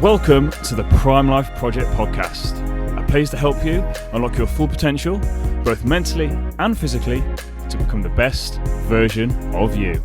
Welcome to the Prime Life Project podcast, a place to help you unlock your full potential, both mentally and physically, to become the best version of you.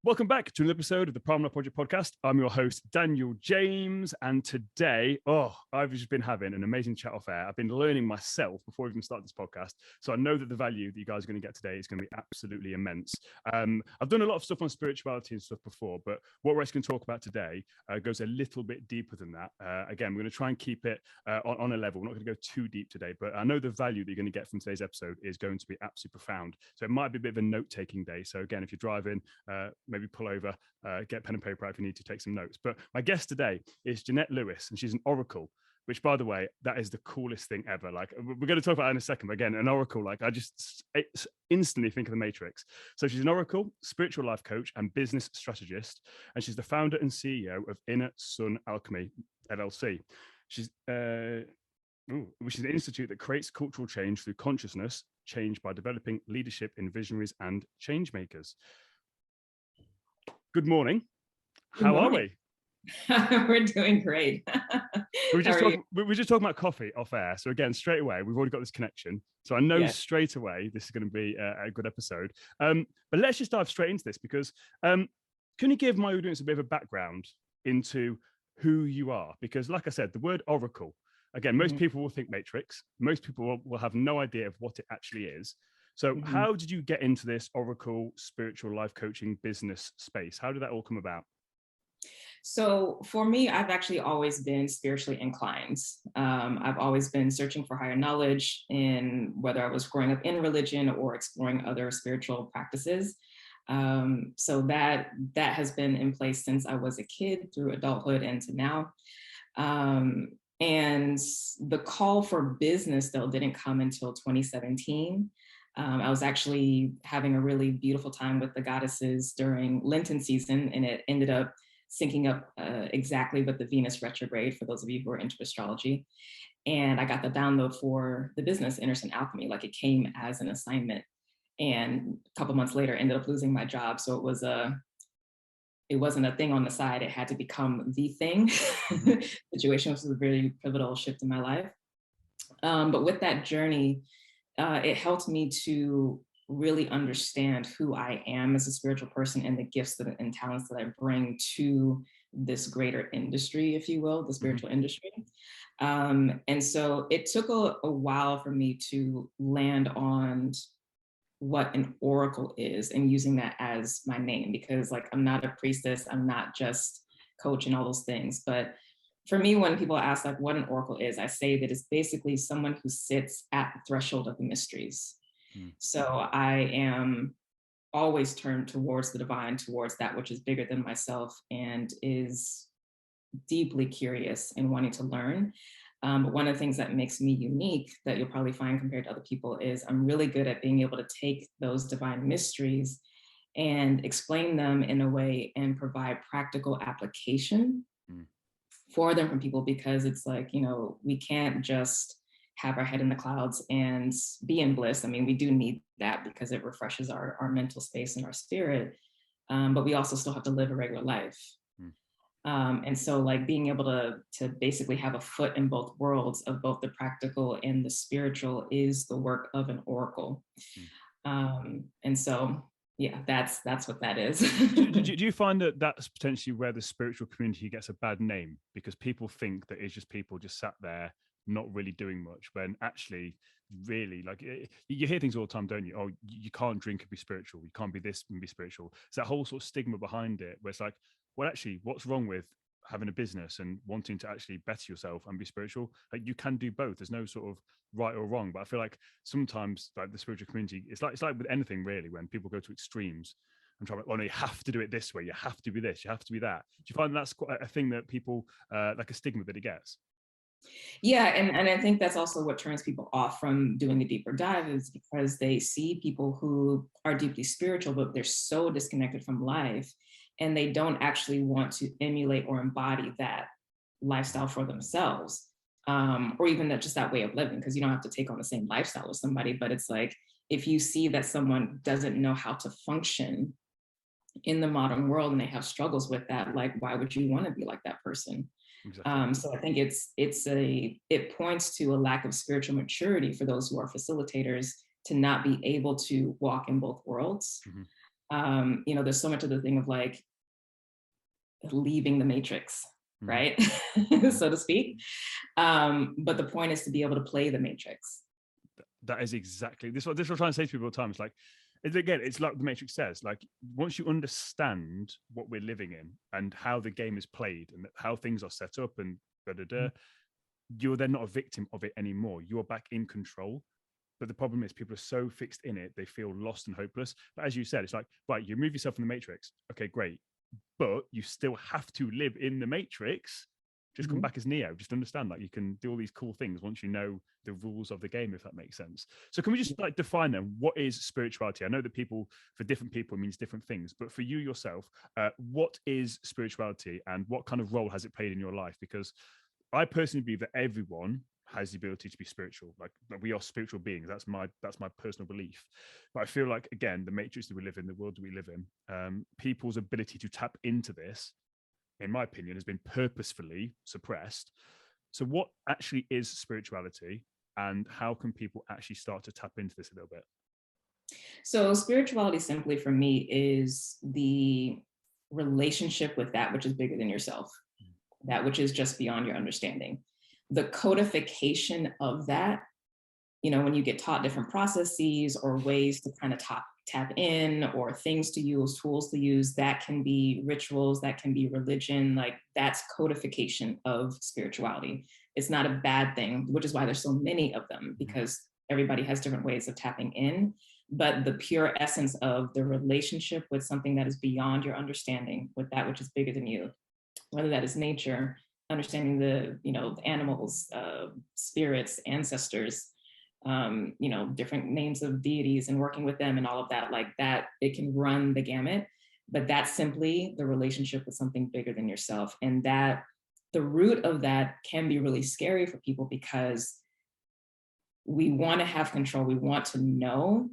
Welcome back to another episode of the Prime Life Project podcast. I'm your host, Daniel James, and today, I've just been having an amazing chat off air. I've been learning myself before we even start this podcast, so I know that the value that you guys are going to get today is going to be absolutely immense. I've done a lot of stuff on spirituality and stuff before, but what we're actually going to talk about today goes a little bit deeper than that. Again, we're going to try and keep it on a level. We're not going to go too deep today, but I know the value that you're going to get from today's episode is going to be absolutely profound. So it might be a bit of a note-taking day. So again, if you're driving, maybe pull over, get pen and paper out if you need to take some notes. But my guest today is Jynnette Lewis, and she's an oracle, which, by the way, that is the coolest thing ever. Like, we're going to talk about it in a second, but again, an oracle, like, I just instantly think of the Matrix. So she's an oracle, spiritual life coach, and business strategist, and she's the founder and CEO of Inner Sun Alchemy, LLC. Which is an institute that creates cultural change through consciousness change by developing leadership in visionaries and changemakers. Good morning. How are we? We're doing great. We're just talking about coffee off air. So again, straight away, we've already got this connection. So I know straight away this is going to be a good episode. But let's just dive straight into this because can you give my audience a bit of a background into who you are? Because like I said, the word oracle, again, most people will think Matrix. Most people will have no idea of what it actually is. So how did you get into this oracle, spiritual life coaching business space? How did that all come about? So for me, I've actually always been spiritually inclined. I've always been searching for higher knowledge in whether I was growing up in religion or exploring other spiritual practices. So that has been in place since I was a kid through adulthood and to now. And the call for business, though, didn't come until 2017. I was actually having a really beautiful time with the goddesses during Lenten season, and it ended up syncing up exactly with the Venus retrograde, for those of you who are into astrology. And I got the download for the business, Inner Sun Alchemy, like it came as an assignment. And a couple months later, ended up losing my job. So it wasn't a thing on the side. It had to become the thing. Situation was a very pivotal shift in my life. But with that journey, it helped me to really understand who I am as a spiritual person and the gifts and talents that I bring to this greater industry, if you will, the spiritual industry. And so it took a while for me to land on what an oracle is and using that as my name, because like I'm not a priestess, I'm not just coach and all those things. But for me, when people ask like what an oracle is, I say that it's basically someone who sits at the threshold of the mysteries. So I am always turned towards the divine, towards that which is bigger than myself and is deeply curious and wanting to learn. But one of the things that makes me unique that you'll probably find compared to other people is I'm really good at being able to take those divine mysteries and explain them in a way and provide practical application for them from people, because it's like, you know, we can't just have our head in the clouds and be in bliss. I mean, we do need that because it refreshes our mental space and our spirit, but we also still have to live a regular life. And so like being able to basically have a foot in both worlds of both the practical and the spiritual is the work of an oracle. And so yeah, that's what that is. do you find that that's potentially where the spiritual community gets a bad name? Because people think that it's just people just sat there not really doing much, when actually really, like, you hear things all the time, don't you? Oh, you can't drink and be spiritual, you can't be this and be spiritual. It's that whole sort of stigma behind it, where it's like, well, actually, what's wrong with having a business and wanting to actually better yourself and be spiritual? Like, you can do both. There's no sort of right or wrong. But I feel like sometimes, like, the spiritual community, it's like with anything really, when people go to extremes and try to, oh no, you have to do it this way, you have to be this, you have to be that. Do you find that's quite a thing that people like a stigma that it gets? Yeah, and I think that's also what turns people off from doing a deeper dive, is because they see people who are deeply spiritual, but they're so disconnected from life, and they don't actually want to emulate or embody that lifestyle for themselves, or even just that way of living, because you don't have to take on the same lifestyle as somebody, but it's like, if you see that someone doesn't know how to function in the modern world and they have struggles with that, like, why would you want to be like that person? Exactly. So I think it points to a lack of spiritual maturity for those who are facilitators to not be able to walk in both worlds. There's so much of the thing of like leaving the matrix, right? So to speak. But the point is to be able to play the matrix. That is exactly this. What I'm trying to say to people all the time. It's like, it's like the Matrix says, like, once you understand what we're living in and how the game is played and how things are set up and you're then not a victim of it anymore. You're back in control. But the problem is people are so fixed in it, they feel lost and hopeless. But as you said, it's like, right, you remove yourself from the Matrix. Okay, great. But you still have to live in the Matrix. Just come back as Neo. Just understand that you can do all these cool things once you know the rules of the game, if that makes sense. So can we just like define then, what is spirituality? I know that for different people, it means different things, but for you yourself, what is spirituality and what kind of role has it played in your life? Because I personally believe that everyone has the ability to be spiritual. Like we are spiritual beings. That's my personal belief. But I feel like, again, the matrix that we live in, the world that we live in, people's ability to tap into this, in my opinion, has been purposefully suppressed. So what actually is spirituality, and how can people actually start to tap into this a little bit? So spirituality simply for me is the relationship with that which is bigger than yourself, that which is just beyond your understanding. The codification of that, when you get taught different processes or ways to kind of tap in, or things to use, tools to use, that can be rituals, that can be religion, like that's codification of spirituality. It's not a bad thing, which is why there's so many of them, because everybody has different ways of tapping in. But the pure essence of the relationship with something that is beyond your understanding, with that which is bigger than you, whether that is nature, understanding the animals, spirits, ancestors, different names of deities, and working with them and all of that, like that, it can run the gamut. But that's simply the relationship with something bigger than yourself. And that the root of that can be really scary for people, because we want to have control, we want to know.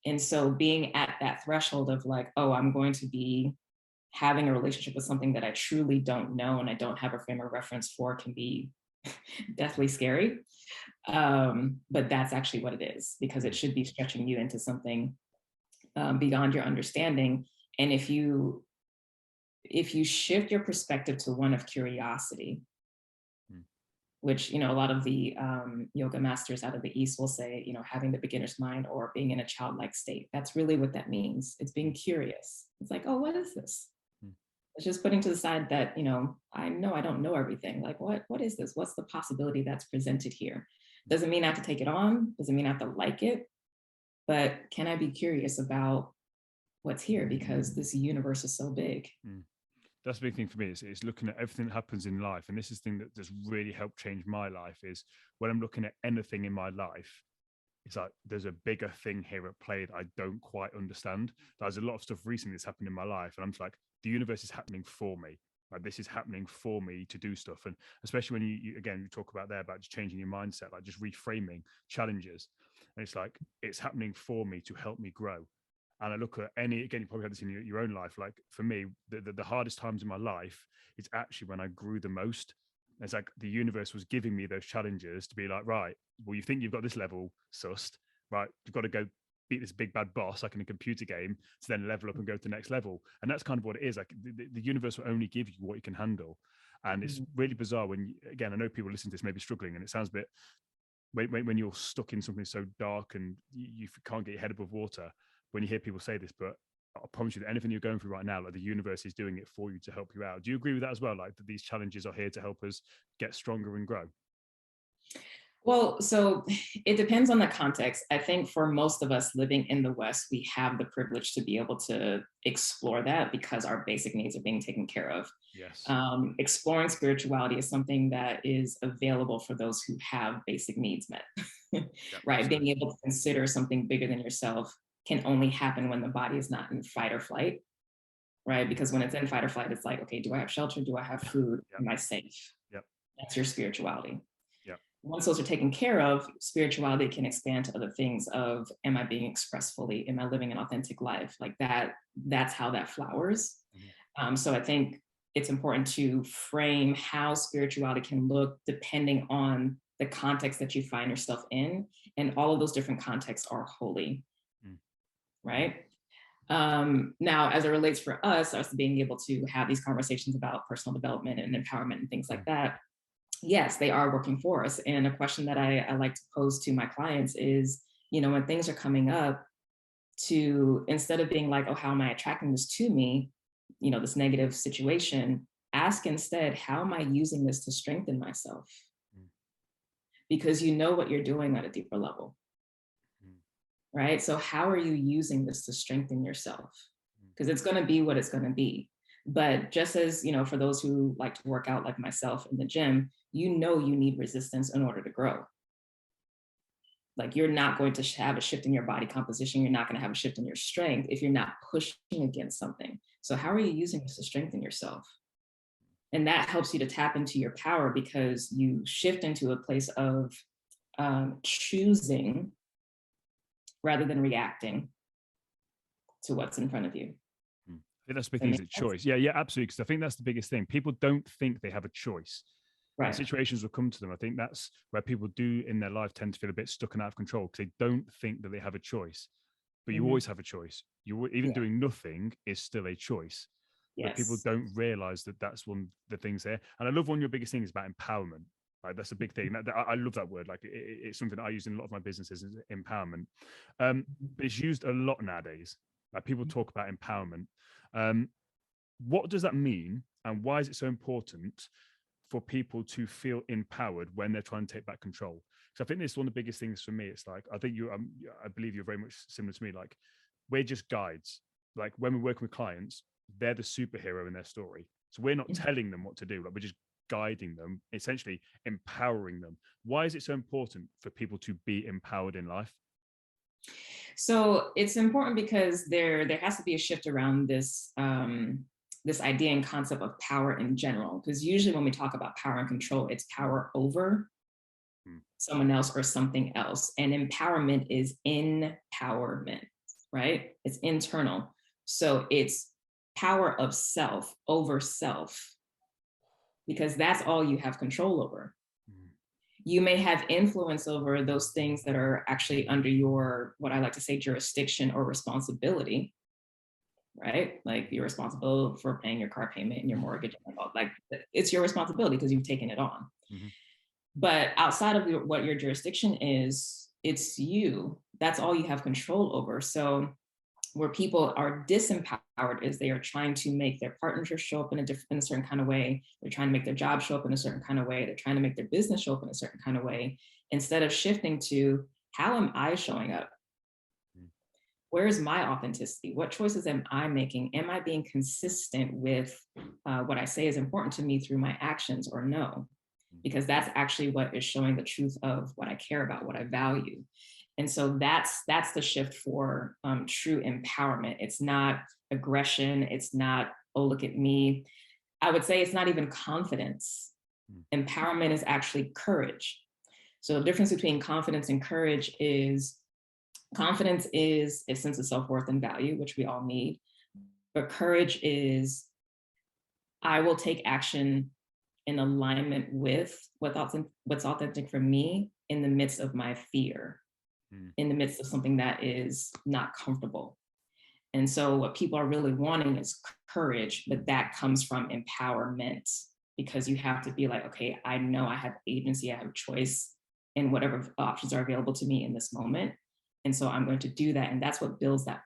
And so being at that threshold of like, oh, I'm going to be having a relationship with something that I truly don't know and I don't have a frame of reference for, can be deathly scary. But that's actually what it is, because it should be stretching you into something beyond your understanding. And if you shift your perspective to one of curiosity, which, a lot of the yoga masters out of the East will say, having the beginner's mind or being in a childlike state, that's really what that means. It's being curious. It's like, oh, what is this? It's just putting to the side that, I know I don't know everything. Like, what is this? What's the possibility that's presented here? Doesn't mean I have to take it on. Doesn't mean I have to like it. But can I be curious about what's here? Because this universe is so big. That's a big thing for me. It's looking at everything that happens in life. And this is the thing that has really helped change my life, is when I'm looking at anything in my life, it's like there's a bigger thing here at play that I don't quite understand. There's a lot of stuff recently that's happened in my life, and I'm just like, the universe is happening for me. Like, this is happening for me to do stuff. And especially when you talk about there about just changing your mindset, like just reframing challenges. And it's like, it's happening for me to help me grow. And I look at you probably had this in your own life. Like for me, the hardest times in my life is actually when I grew the most. It's like the universe was giving me those challenges to be like, right, well, you think you've got this level sussed, right? You've got to go beat this big bad boss, like in a computer game, to then level up and go to the next level. And that's kind of what it is. Like the universe will only give you what you can handle. And it's really bizarre when, again, I know people listening to this may be struggling, and it sounds a bit, when you're stuck in something so dark and you can't get your head above water, when you hear people say this, but I promise you that anything you're going through right now, like the universe is doing it for you to help you out. Do you agree with that as well? Like that these challenges are here to help us get stronger and grow? Well, so it depends on the context. I think for most of us living in the West, we have the privilege to be able to explore that because our basic needs are being taken care of. Yes. Exploring spirituality is something that is available for those who have basic needs met, right? Absolutely. Being able to consider something bigger than yourself can only happen when the body is not in fight or flight, right? Because when it's in fight or flight, it's like, okay, do I have shelter? Do I have food? Am I safe? Yep. That's your spirituality. Yep. Once those are taken care of, spirituality can expand to other things of, am I being expressed fully? Am I living an authentic life? Like that's how that flowers. So I think it's important to frame how spirituality can look depending on the context that you find yourself in. And all of those different contexts are holy, right? Now, as it relates for us being able to have these conversations about personal development and empowerment and things like that, yes, they are working for us. And a question that I like to pose to my clients is, when things are coming up, to, instead of being like, oh, how am I attracting this to me? This negative situation, ask instead, how am I using this to strengthen myself? Because you know what you're doing at a deeper level, right? So how are you using this to strengthen yourself? Because it's going to be what it's going to be. But just as, for those who like to work out like myself in the gym, you need resistance in order to grow. Like, you're not going to have a shift in your body composition. You're not going to have a shift in your strength if you're not pushing against something. So how are you using this to strengthen yourself? And that helps you to tap into your power, because you shift into a place of choosing rather than reacting to what's in front of you. I think that's the big thing, is a choice. Yeah, absolutely. Because I think that's the biggest thing. People don't think they have a choice. Right. Situations will come to them. I think that's where people do in their life tend to feel a bit stuck and out of control, because they don't think that they have a choice. But you always have a choice. Even doing nothing is still a choice. Yes. But people don't realize that that's one of the things there. And I love one of your biggest things about empowerment. Like, that's a big thing. I love that word. Like, it's something that I use in a lot of my businesses, is empowerment. But it's used a lot nowadays. Like, people talk about empowerment. What does that mean, and why is it so important for people to feel empowered when they're trying to take back control? So I think this is one of the biggest things for me. It's like, I think I believe you're very much similar to me. Like, we're just guides. Like, when we're working with clients, they're the superhero in their story. So we're not telling them what to do. Like, we're just guiding them, essentially empowering them. Why is it so important for people to be empowered in life? So it's important because there has to be a shift around this this idea and concept of power in general. Because usually when we talk about power and control, it's power over someone else or something else. And empowerment is empowerment, right? It's internal. So it's power of self over self, because that's all you have control over. You may have influence over those things that are actually under your, what I like to say, jurisdiction or responsibility, right? Like, you're responsible for paying your car payment and your mortgage. Like, it's your responsibility because you've taken it on. But outside of what your jurisdiction is, it's you. That's all you have control over. So where people are disempowered is they are trying to make their partnership show up in a certain kind of way. They're trying to make their job show up in a certain kind of way. They're trying to make their business show up in a certain kind of way, instead of shifting to, how am I showing up? Where is my authenticity? What choices am I making? Am I being consistent with what I say is important to me through my actions, or no? Because that's actually what is showing the truth of what I care about, what I value. And so that's the shift for true empowerment. It's not aggression. It's not, oh, look at me. I would say it's not even confidence. Empowerment is actually courage. So the difference between confidence and courage is, confidence is a sense of self-worth and value, which we all need. But courage is, I will take action in alignment with what's authentic for me in the midst of my fear, in the midst of something that is not comfortable. And so what people are really wanting is courage, but that comes from empowerment, because you have to be like, okay, I know I have agency, I have choice in whatever options are available to me in this moment. And so I'm going to do that. And that's what builds that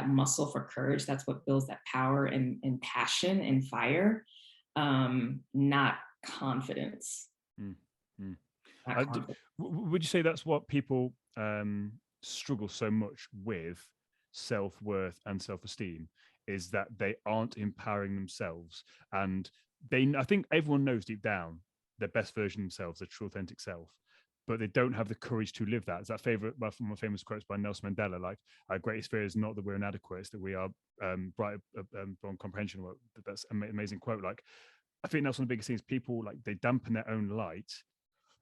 muscle for courage. That's what builds that power and passion and fire, not confidence. Would you say that's what people struggle so much with, self-worth and self-esteem, is that they aren't empowering themselves? And I think everyone knows deep down their best version of themselves, their true authentic self, but they don't have the courage to live that. It's that favorite, one of my famous quotes by Nelson Mandela, like, our greatest fear is not that we're inadequate, it's that we are bright beyond comprehension. That's an amazing quote. Like, I think that's one of the biggest things. People, like, they dampen their own light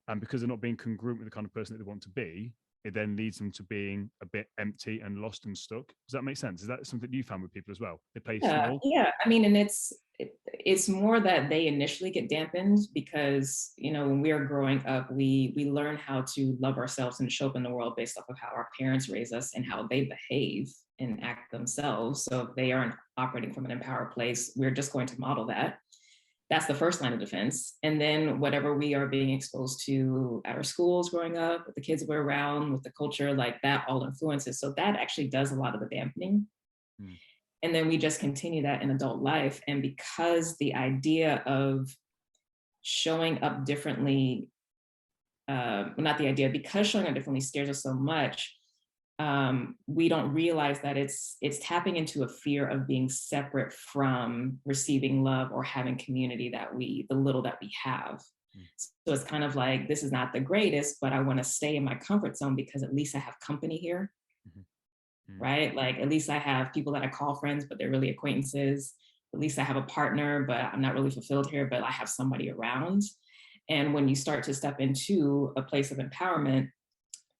And because they're not being congruent with the kind of person that they want to be, it then leads them to being a bit empty and lost and stuck. Does that make sense? Is that something you found with people as well? They play small? Yeah. I mean, and it's more that they initially get dampened because, you know, when we are growing up, we learn how to love ourselves and show up in the world based off of how our parents raise us and how they behave and act themselves. So if they aren't operating from an empowered place, we're just going to model that. That's the first line of defense. And then whatever we are being exposed to at our schools growing up, with the kids we're around, with the culture, like that all influences. So that actually does a lot of the dampening. Mm. And then we just continue that in adult life. And because the idea of showing up differently, because showing up differently scares us so much, we don't realize that it's tapping into a fear of being separate from receiving love or having community the little that we have. So it's kind of like, this is not the greatest, but I want to stay in my comfort zone because at least I have company here. Right? Like, at least I have people that I call friends, but they're really acquaintances. At least I have a partner, but I'm not really fulfilled here, but I have somebody around. And when you start to step into a place of empowerment,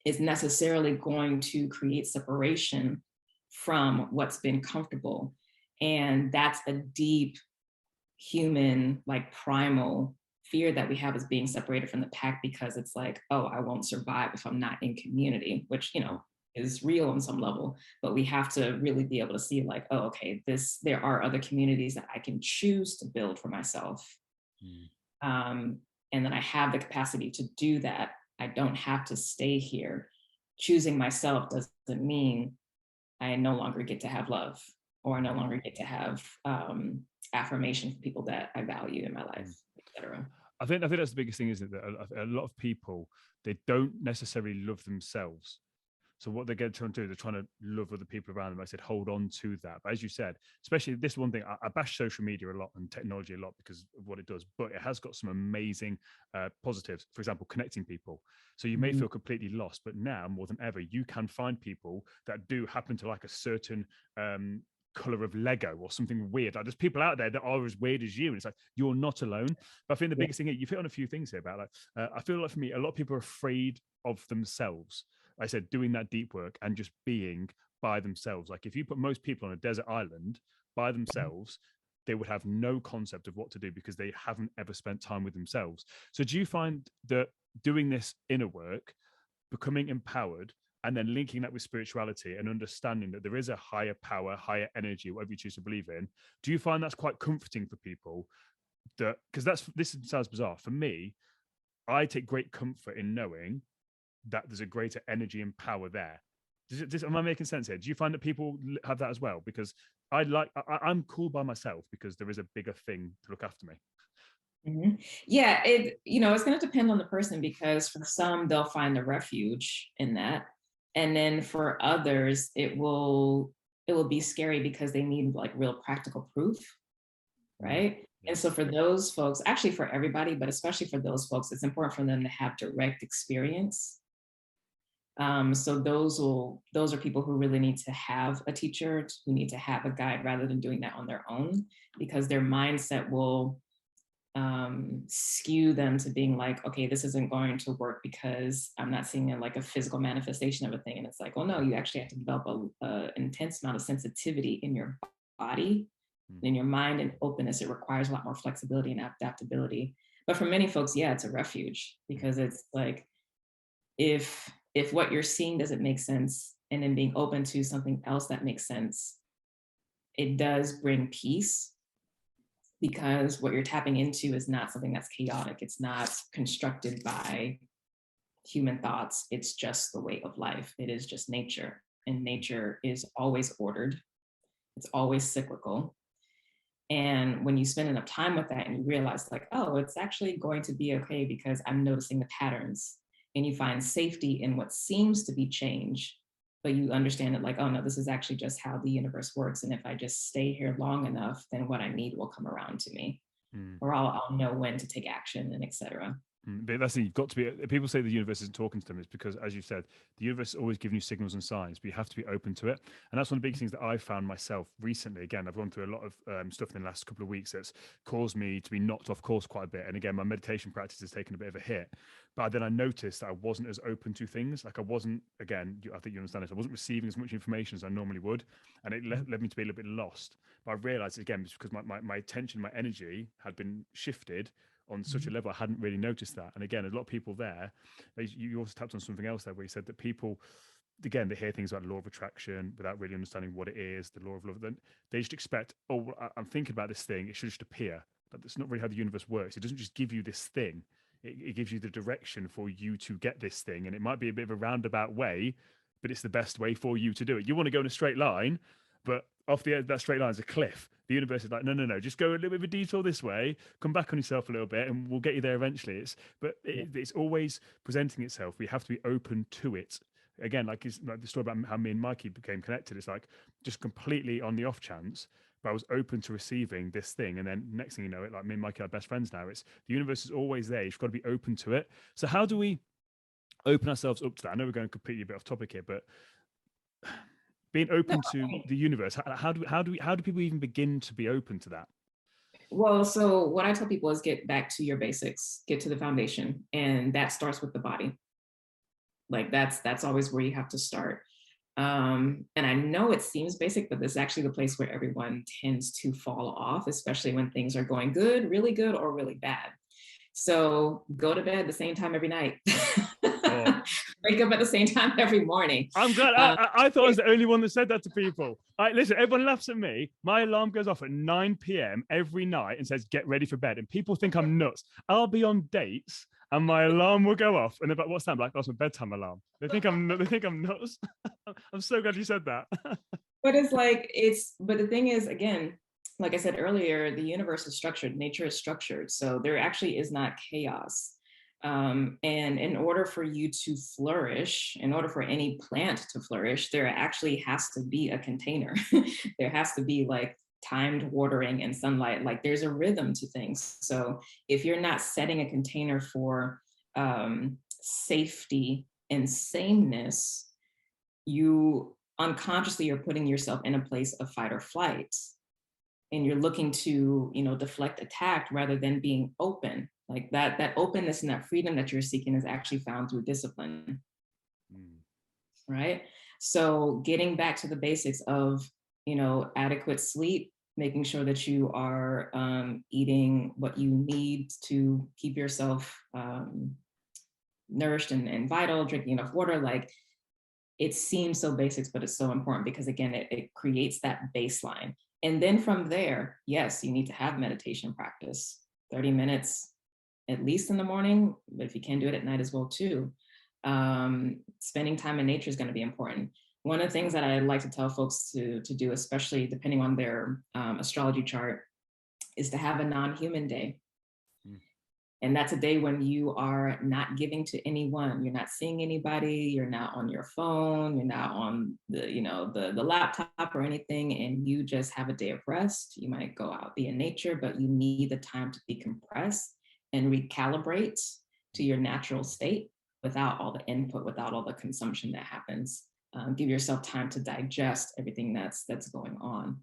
it's necessarily going to create separation from what's been comfortable. And that's a deep human, like primal fear that we have, is being separated from the pack, because it's like, oh, I won't survive if I'm not in community, which, you know, is real on some level, but we have to really be able to see like, oh, okay, there are other communities that I can choose to build for myself. And then I have the capacity to do that. I don't have to stay here. Choosing myself doesn't mean I no longer get to have love, or I no longer get to have affirmation from people that I value in my life, etc. I think that's the biggest thing, isn't it? That a lot of people, they don't necessarily love themselves. So what they're trying to do, they're trying to love other people around them. I said, hold on to that. But as you said, especially this one thing, I bash social media a lot and technology a lot because of what it does, but it has got some amazing positives. For example, connecting people. So you may feel completely lost, but now more than ever, you can find people that do happen to like a certain color of Lego or something weird. Like, there's people out there that are as weird as you, and it's like, you're not alone. But I think the biggest thing, you've hit on a few things here about like, I feel like for me, a lot of people are afraid of themselves. I said, doing that deep work and just being by themselves. Like, if you put most people on a desert island by themselves, they would have no concept of what to do because they haven't ever spent time with themselves. So do you find that doing this inner work, becoming empowered, and then linking that with spirituality and understanding that there is a higher power, higher energy, whatever you choose to believe in, do you find that's quite comforting for people? That, because this sounds bizarre. For me, I take great comfort in knowing that there's a greater energy and power there. Am I making sense here? Do you find that people have that as well? Because I'm cool by myself because there is a bigger thing to look after me. Yeah, it's going to depend on the person, because for some, they'll find a refuge in that. And then for others, it will be scary because they need like real practical proof, right? And so for those folks, actually for everybody, but especially for those folks, it's important for them to have direct experience. So those are people who really need to have a teacher, who need to have a guide rather than doing that on their own, because their mindset will skew them to being like, okay, this isn't going to work because I'm not seeing a physical manifestation of a thing. And it's like, well, no, you actually have to develop an intense amount of sensitivity in your body, in your mind, and openness. It requires a lot more flexibility and adaptability. But for many folks, yeah, it's a refuge, because it's like, if what you're seeing doesn't make sense, and then being open to something else that makes sense, it does bring peace, because what you're tapping into is not something that's chaotic. It's not constructed by human thoughts. It's just the way of life. It is just nature, and nature is always ordered. It's always cyclical. And when you spend enough time with that and you realize like, oh, it's actually going to be okay because I'm noticing the patterns, and you find safety in what seems to be change, but you understand that like, oh no, this is actually just how the universe works. And if I just stay here long enough, then what I need will come around to me, or I'll know when to take action, and etc. But that's the, you've got to be. People say the universe isn't talking to them. It's because, as you said, the universe is always giving you signals and signs, but you have to be open to it. And that's one of the big things that I've found myself recently. Again, I've gone through a lot of stuff in the last couple of weeks that's caused me to be knocked off course quite a bit. And again, my meditation practice has taken a bit of a hit. But then I noticed that I wasn't as open to things. Like I wasn't. Again, I think you understand this. I wasn't receiving as much information as I normally would, and it led me to be a little bit lost. But I realized again, it's because my attention, my energy had been shifted on such a level I hadn't really noticed that. And again, a lot of people there, you also tapped on something else there where you said that people, again, they hear things like law of attraction without really understanding what it is, the law of love. Then they just expect, oh, I'm thinking about this thing, it should just appear. But that's not really how the universe works. It doesn't just give you this thing. It gives you the direction for you to get this thing. And it might be a bit of a roundabout way, but it's the best way for you to do it. You want to go in a straight line, but off the end, that straight line is a cliff. The universe is like, no, just go a little bit of a detour this way, come back on yourself a little bit, and we'll get you there eventually. It's always presenting itself. We have to be open to it. Again, like the story about how me and Mikey became connected. It's like just completely on the off chance, but I was open to receiving this thing. And then next thing you know, like me and Mikey are best friends now. It's the universe is always there. You've got to be open to it. So how do we open ourselves up to that? I know we're going completely a bit off topic here, but being open to the universe, how do people even begin to be open to that? Well, so what I tell people is get back to your basics, get to the foundation, and that starts with the body. Like that's always where you have to start. And I know it seems basic, but this is actually the place where everyone tends to fall off, especially when things are going good, or really bad. So go to bed the same time every night. Oh. Wake up at the same time every morning. I'm glad. I thought I was the only one that said that to people. Listen, everyone laughs at me. My alarm goes off at 9 p.m. every night and says, get ready for bed. And people think I'm nuts. I'll be on dates and my alarm will go off. And they're like, what's that? I'm like, that's my bedtime alarm. They think I'm nuts. I'm so glad you said that. But but the thing is, again, like I said earlier, the universe is structured, nature is structured. So there actually is not chaos. And in order for you to flourish, in order for any plant to flourish, there actually has to be a container. There has to be like timed watering and sunlight. Like there's a rhythm to things. So if you're not setting a container for safety and sameness, you unconsciously are putting yourself in a place of fight or flight. And you're looking to, deflect attack rather than being open. Like that openness and that freedom that you're seeking is actually found through discipline. Right? So getting back to the basics of, adequate sleep, making sure that you are eating what you need to keep yourself nourished and vital, drinking enough water. Like it seems so basic, but it's so important because again, it creates that baseline. And then from there, yes, you need to have meditation practice, 30 minutes, at least in the morning, but if you can do it at night as well too. Spending time in nature is going to be important. One of the things that I like to tell folks to do, especially depending on their astrology chart, is to have a non-human day. And that's a day when you are not giving to anyone. You're not seeing anybody. You're not on your phone. You're not on the laptop or anything. And you just have a day of rest. You might go out, be in nature, but you need the time to decompress and recalibrate to your natural state without all the input, without all the consumption that happens. Give yourself time to digest everything that's going on.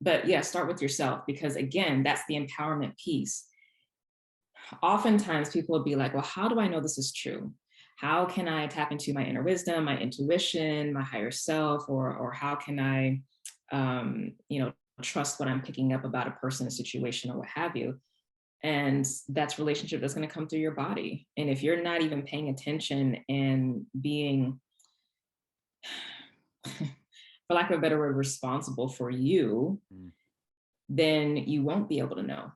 But yeah, start with yourself, because again, that's the empowerment piece. Oftentimes people will be like, well, how do I know this is true? How can I tap into my inner wisdom, my intuition, my higher self, or how can I, trust what I'm picking up about a person, a situation, or what have you? And that's relationship that's going to come through your body. And if you're not even paying attention and being, for lack of a better word, responsible for you, then you won't be able to know.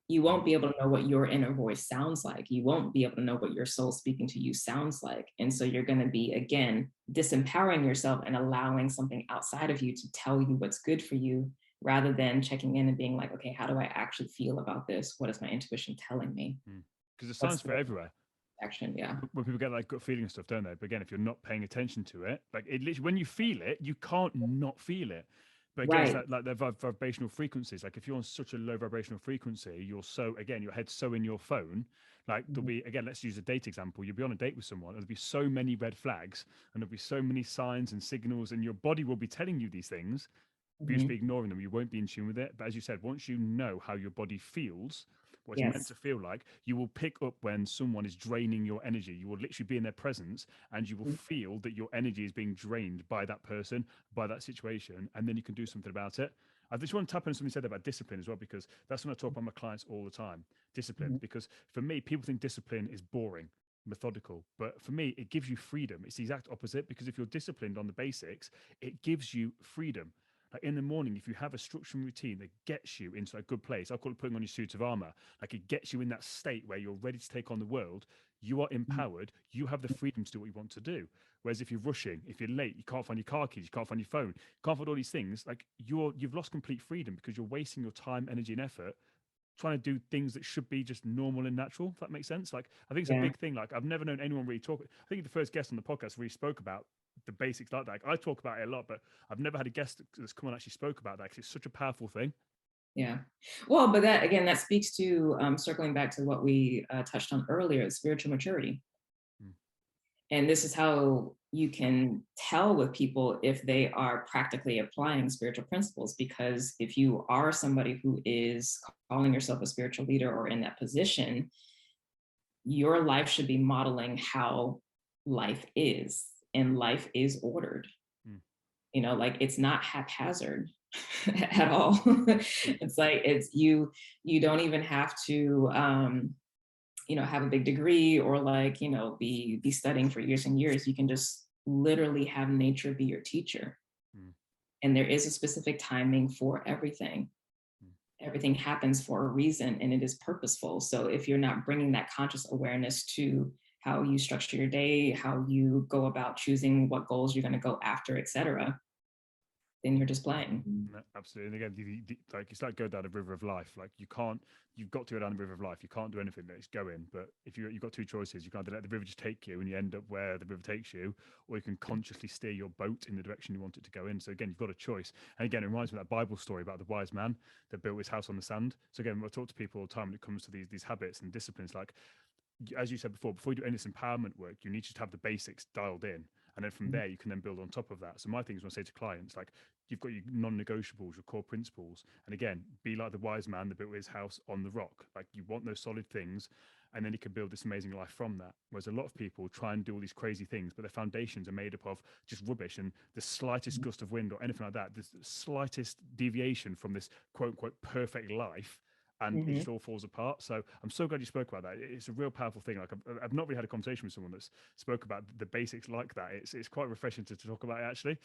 You won't be able to know what your inner voice sounds like. You won't be able to know what your soul speaking to you sounds like. And so you're going to be, again, disempowering yourself and allowing something outside of you to tell you what's good for you, rather than checking in and being like, okay, how do I actually feel about this? What is my intuition telling me? Because the signs for everywhere. Action, yeah. When people get like gut feeling and stuff, don't they? But again, if you're not paying attention to it, like it literally, when you feel it, you can't not feel it. But again, it's Right. that, like their vibrational frequencies. Like if you're on such a low vibrational frequency, you're so, again, your head's so in your phone. Like there'll Mhm. be, again, let's use a date example. You'll be on a date with someone, and there'll be so many red flags, and there'll be so many signs and signals, and your body will be telling you these things, but you just be Mhm. ignoring them. You won't be in tune with it. But as you said, once you know how your body feels, what it's meant Yes. to feel like, you will pick up when someone is draining your energy. You will literally be in their presence, and you will Mhm. feel that your energy is being drained by that person, by that situation, and then you can do something about it. I just want to tap on something you said about discipline as well, because that's when I talk about my clients all the time. Discipline, Mhm. because for me, people think discipline is boring, methodical, but for me, it gives you freedom. It's the exact opposite, because if you're disciplined on the basics, it gives you freedom. Like in the morning, if you have a structured routine that gets you into a good place, I call it putting on your suit of armor. Like it gets you in that state where you're ready to take on the world. You are empowered. You have the freedom to do what you want to do. Whereas if you're rushing, if you're late, you can't find your car keys, you can't find your phone, you can't find all these things. Like you've lost complete freedom because you're wasting your time, energy, and effort trying to do things that should be just normal and natural. If that makes sense. Like I think it's a Yeah. big thing. Like I've never known anyone really talk. I think the first guest on the podcast really spoke about the basics like that. Like, I talk about it a lot, but I've never had a guest that's come on and actually spoke about that because it's such a powerful thing. Yeah. Well, but that again, that speaks to circling back to what we touched on earlier, spiritual maturity. Mm, And this is how you can tell with people if they are practically applying spiritual principles. Because if you are somebody who is calling yourself a spiritual leader or in that position, your life should be modeling how life is, and life is ordered. mm, Like it's not haphazard at all. It's like you don't even have to have a big degree or like be studying for years and years. You can just literally have nature be your teacher, mm, and there is a specific timing for everything. mm. Everything happens for a reason, and it is purposeful. So if you're not bringing that conscious awareness to how you structure your day, how you go about choosing what goals you're going to go after, etc., then you're just playing. No, absolutely. And again, like it's like go down the river of life. Like you've got to go down the river of life. You can't do anything that it's going. But if you've got two choices, you can either let the river just take you and you end up where the river takes you, or you can consciously steer your boat in the direction you want it to go in. So again, you've got a choice. And again, it reminds me of that Bible story about the wise man that built his house on the sand. So again, I talk to people all the time when it comes to these habits and disciplines. Like as you said before you do any of this empowerment work, you need to have the basics dialed in. And then from there, you can then build on top of that. So my thing is when I say to clients, like you've got your non-negotiables, your core principles. And again, be like the wise man that built his house on the rock. Like you want those solid things, and then you can build this amazing life from that. Whereas a lot of people try and do all these crazy things, but their foundations are made up of just rubbish. And the slightest gust of wind or anything like that, the slightest deviation from this quote unquote perfect life, and it Mm-hmm. just all falls apart. So I'm so glad you spoke about that. It's a real powerful thing. Like I've not really had a conversation with someone that's spoke about the basics like that. It's quite refreshing to talk about it actually.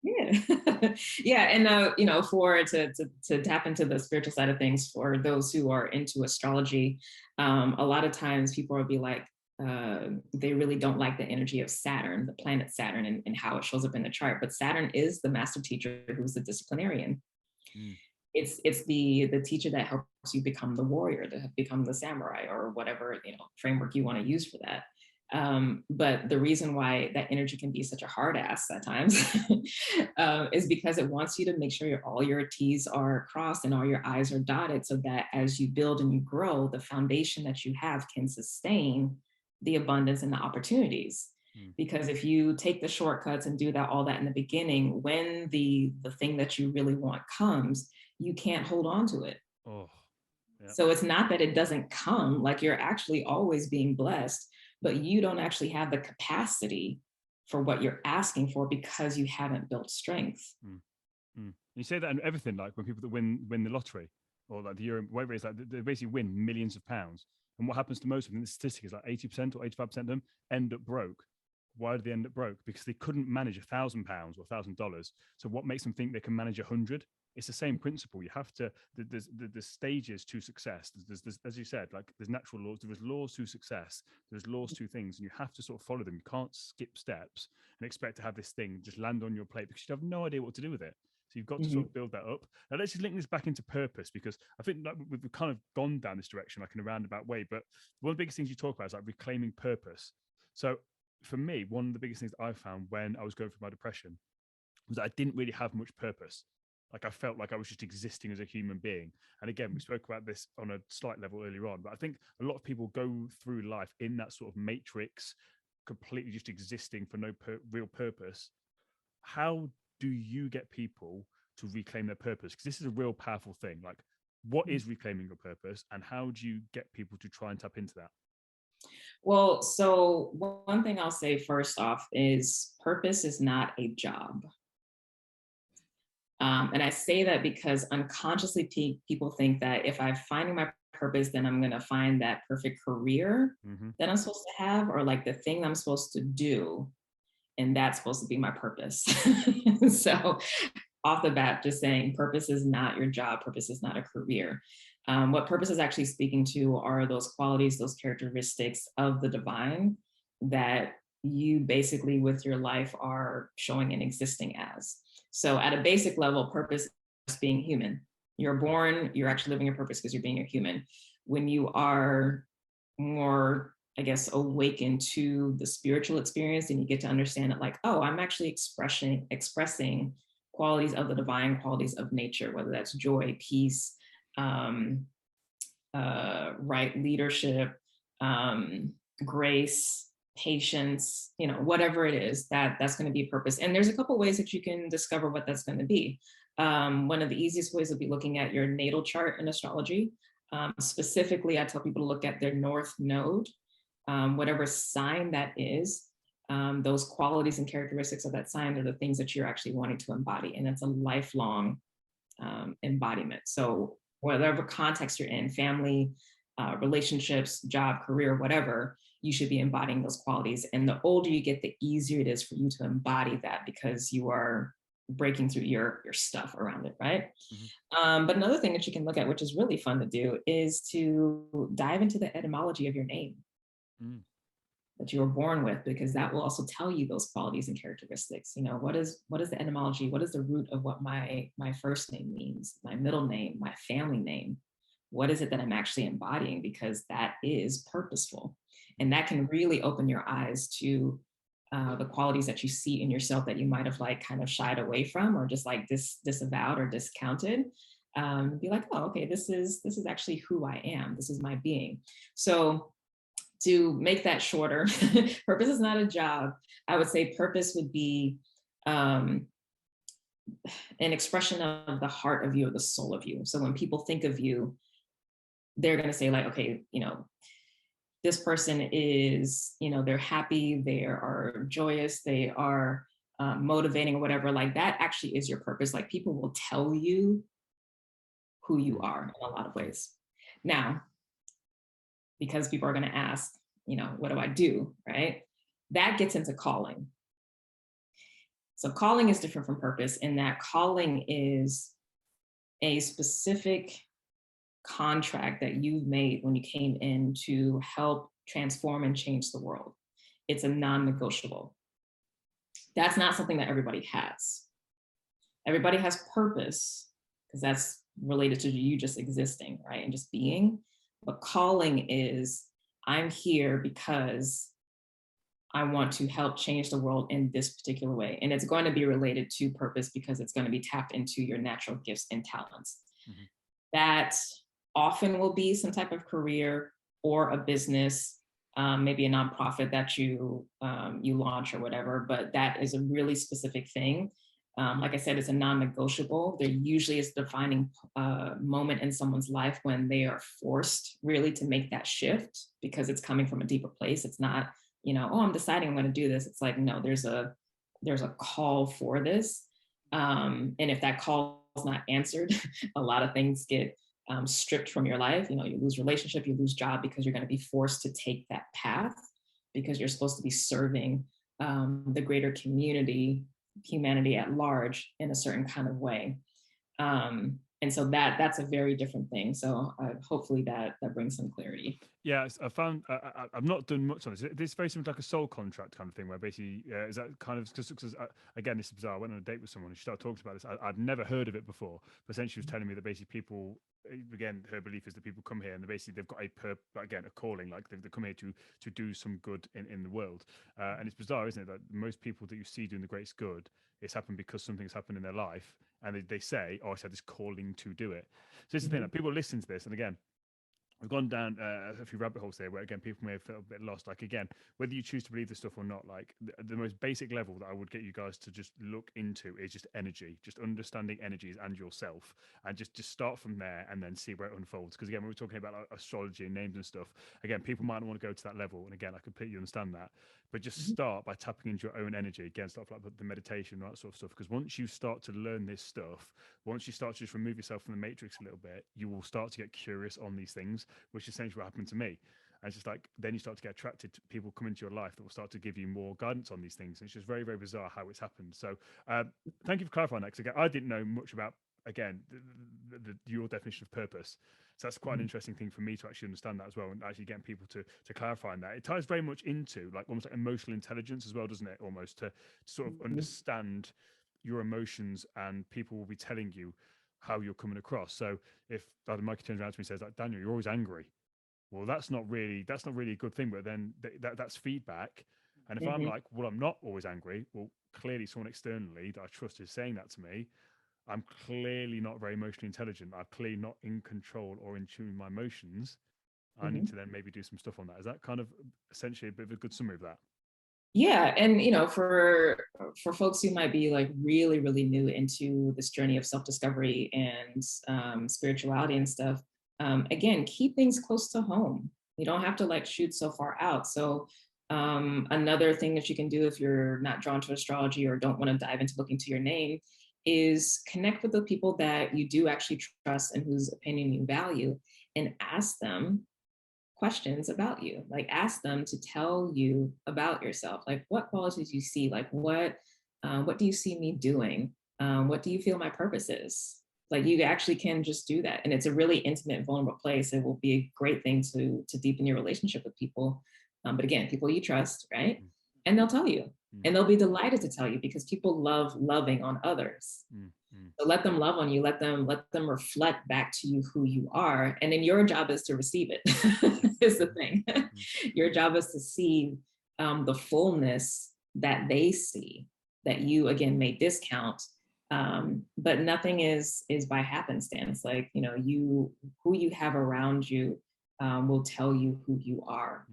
Yeah. Yeah. And for to tap into the spiritual side of things, for those who are into astrology, a lot of times people will be like, they really don't like the energy of Saturn, the planet Saturn, and how it shows up in the chart. But Saturn is the master teacher, who's the disciplinarian. Mm, It's the teacher that helps you become the warrior, to become the samurai, or whatever framework you want to use for that. But the reason why that energy can be such a hard ass at times is because it wants you to make sure all your T's are crossed and all your I's are dotted, so that as you build and you grow, the foundation that you have can sustain the abundance and the opportunities. mm. Because if you take the shortcuts and do all that in the beginning, when the thing that you really want comes, you can't hold on to it. Oh, yeah. So it's not that it doesn't come, like you're actually always being blessed, but you don't actually have the capacity for what you're asking for because you haven't built strength. Mm, mm. You say that in everything, like when people that win the lottery or like the Euro, whatever it is, like they basically win millions of pounds. And what happens to most of them, the statistic is like 80% or 85% of them end up broke. Why did they end up broke? Because they couldn't manage £1,000 or $1,000. So what makes them think they can manage 100? It's the same principle. You have to. There's stages to success. There's, as you said, like there's natural laws. There's laws to success. There's laws to things, and you have to sort of follow them. You can't skip steps and expect to have this thing just land on your plate because you have no idea what to do with it. So you've got to Mm-hmm. sort of build that up. Now let's just link this back into purpose, because I think like we've kind of gone down this direction like in a roundabout way. But one of the biggest things you talk about is like reclaiming purpose. So for me, one of the biggest things I found when I was going through my depression was that I didn't really have much purpose. Like I felt like I was just existing as a human being. And again, we spoke about this on a slight level earlier on, but I think a lot of people go through life in that sort of matrix, completely just existing for no real purpose. How do you get people to reclaim their purpose? Because this is a real powerful thing. Like, what is reclaiming your purpose, and how do you get people to try and tap into that? Well, so one thing I'll say first off is purpose is not a job. And I say that because unconsciously people think that if I'm finding my purpose, then I'm going to find that perfect career that I'm supposed to have, or like the thing I'm supposed to do. And that's supposed to be my purpose. So off the bat, just saying purpose is not your job, purpose is not a career. What purpose is actually speaking to are those qualities, those characteristics of the divine that you basically with your life are showing and existing as. So at a basic level, purpose is being human. You're born, you're actually living your purpose because you're being a human. When you are more, I guess, awakened to the spiritual experience, and you get to understand it like, oh, I'm actually expressing qualities of the divine, qualities of nature, whether that's joy, peace, right leadership, grace, patience, whatever it is, that's going to be purpose. And there's a couple ways that you can discover what that's going to be. One of the easiest ways would be looking at your natal chart in astrology. Specifically, I tell people to look at their north node, whatever sign that is. Those qualities and characteristics of that sign are the things that you're actually wanting to embody. And it's a lifelong embodiment. So whatever context you're in, family, relationships, job, career, whatever, you should be embodying those qualities. And the older you get, the easier it is for you to embody that because you are breaking through your stuff around it, right? But another thing that you can look at, which is really fun to do, is to dive into the etymology of your name that you were born with, because that will also tell you those qualities and characteristics. What is the etymology? What is the root of what my first name means, my middle name, my family name? What is it that I'm actually embodying? Because that is purposeful. And that can really open your eyes to the qualities that you see in yourself that you might have like kind of shied away from, or just like disavowed or discounted. Be like, oh, okay, this is actually who I am. This is my being. So to make that shorter, purpose is not a job. I would say purpose would be an expression of the heart of you, or the soul of you. So when people think of you, they're going to say like, okay, this person is, they're happy, they are joyous, they are motivating or whatever. Like that actually is your purpose. Like people will tell you who you are in a lot of ways. Now, because people are going to ask, what do I do, right? That gets into calling. So calling is different from purpose in that calling is a specific contract that you've made when you came in to help transform and change the world. It's a non-negotiable. That's not something that everybody has. Everybody has purpose because that's related to you just existing, right? And just being. But calling is, I'm here because I want to help change the world in this particular way. And it's going to be related to purpose because it's going to be tapped into your natural gifts and talents. That often will be some type of career or a business, maybe a nonprofit that you launch or whatever, but that is a really specific thing. Like I said, it's a non-negotiable. There usually is a defining moment in someone's life when they are forced really to make that shift because it's coming from a deeper place. It's not, oh, I'm deciding I'm going to do this. It's like, no, there's a call for this. And if that call is not answered, a lot of things get stripped from your life. You lose relationship, you lose job because you're going to be forced to take that path because you're supposed to be serving the greater community, humanity at large in a certain kind of way. And so that's a very different thing. So hopefully that brings some clarity. Yeah, I found I've not done much on this. This very similar to like a soul contract kind of thing, where basically is that kind of because again, this is bizarre. I went on a date with someone and she started talking about this. I'd never heard of it before, but then she was telling me that basically people, again, her belief is that people come here and they've got a calling, like they come here to do some good in the world. And it's bizarre, isn't it, that most people that you see doing the greatest good, it's happened because something's happened in their life, and they say, oh, I had this calling to do it. So it's the thing that people listen to this, and again, we've gone down a few rabbit holes there where, again, people may have felt a bit lost. Like, again, whether you choose to believe this stuff or not, like the most basic level that I would get you guys to just look into is just energy, just understanding energies and yourself, and just start from there and then see where it unfolds. Because again, when we're talking about like, astrology and names and stuff, again, people might not want to go to that level. And again, I completely understand that. But just start by tapping into your own energy. Again, stuff like the meditation and that sort of stuff. Because once you start to learn this stuff, once you start to just remove yourself from the matrix a little bit, you will start to get curious on these things, which is essentially what happened to me. And it's just like, then you start to get attracted to people come into your life that will start to give you more guidance on these things. And it's just very, very bizarre how it's happened. So thank you for clarifying that. Because again, I didn't know much about, again, your definition of purpose. So that's quite an interesting thing for me to actually understand that as well, and actually getting people to clarify that. It ties very much into like almost like emotional intelligence as well, doesn't it? Almost to sort of understand your emotions, and people will be telling you how you're coming across. So if either Mikey turns around to me and says like, Daniel, you're always angry. Well, that's not really a good thing, but then that's feedback. And if I'm like, well, I'm not always angry, well, clearly someone externally that I trust is saying that to me. I'm clearly not very emotionally intelligent. I'm clearly not in control or in tune with my emotions. I need to then maybe do some stuff on that. Is that kind of essentially a bit of a good summary of that? Yeah, and for folks who might be like really, really new into this journey of self-discovery and spirituality and stuff, again, keep things close to home. You don't have to like shoot so far out. So another thing that you can do if you're not drawn to astrology or don't want to dive into looking to your name is connect with the people that you do actually trust and whose opinion you value, and ask them questions about you. Like, ask them to tell you about yourself. Like, what qualities you see? Like, what do you see me doing? What do you feel my purpose is? Like, you actually can just do that, and it's a really intimate, vulnerable place. It will be a great thing to deepen your relationship with people. But again, people you trust, right? And they'll tell you. And they'll be delighted to tell you, because people love loving on others. So let them love on you, let them reflect back to you who you are. And then your job is to receive it, is the thing. Your job is to see the fullness that they see, that you, again, may discount. But nothing is by happenstance. Like, who you have around you will tell you who you are.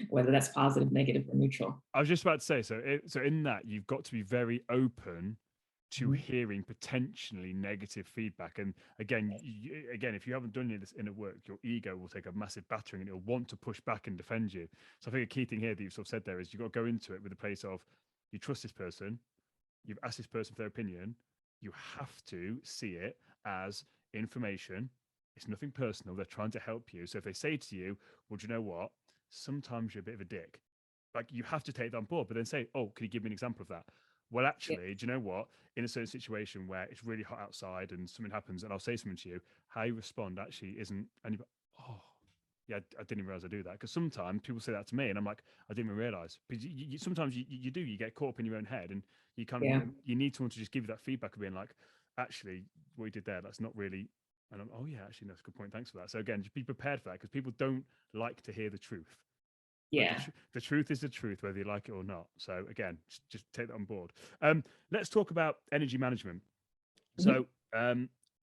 Whether that's positive, negative, or neutral. I was just about to say, so in that, you've got to be very open to hearing potentially negative feedback. And again, if you haven't done any of this inner work, your ego will take a massive battering and it'll want to push back and defend you. So I think a key thing here that you've sort of said there is you've got to go into it with a place of, you trust this person, you've asked this person for their opinion, you have to see it as information. It's nothing personal. They're trying to help you. So if they say to you, well, do you know what? Sometimes you're a bit of a dick. Like, you have to take that on board, but then say, oh, can you give me an example of that? Well, actually, do you know what? In a certain situation where it's really hot outside and something happens and I'll say something to you, how you respond actually isn't, and you're, oh, yeah, I didn't even realize I do that. Because sometimes people say that to me and I'm like, I didn't even realize. Because sometimes you do, you get caught up in your own head, and you kind of, you need someone to just give you that feedback of being like, actually, what you did there, that's not really, and I'm, oh yeah, actually, that's a good point. Thanks for that. So again, just be prepared for that, because people don't like to hear the truth. Yeah. The truth is the truth, whether you like it or not. So again, just take that on board. Let's talk about energy management. So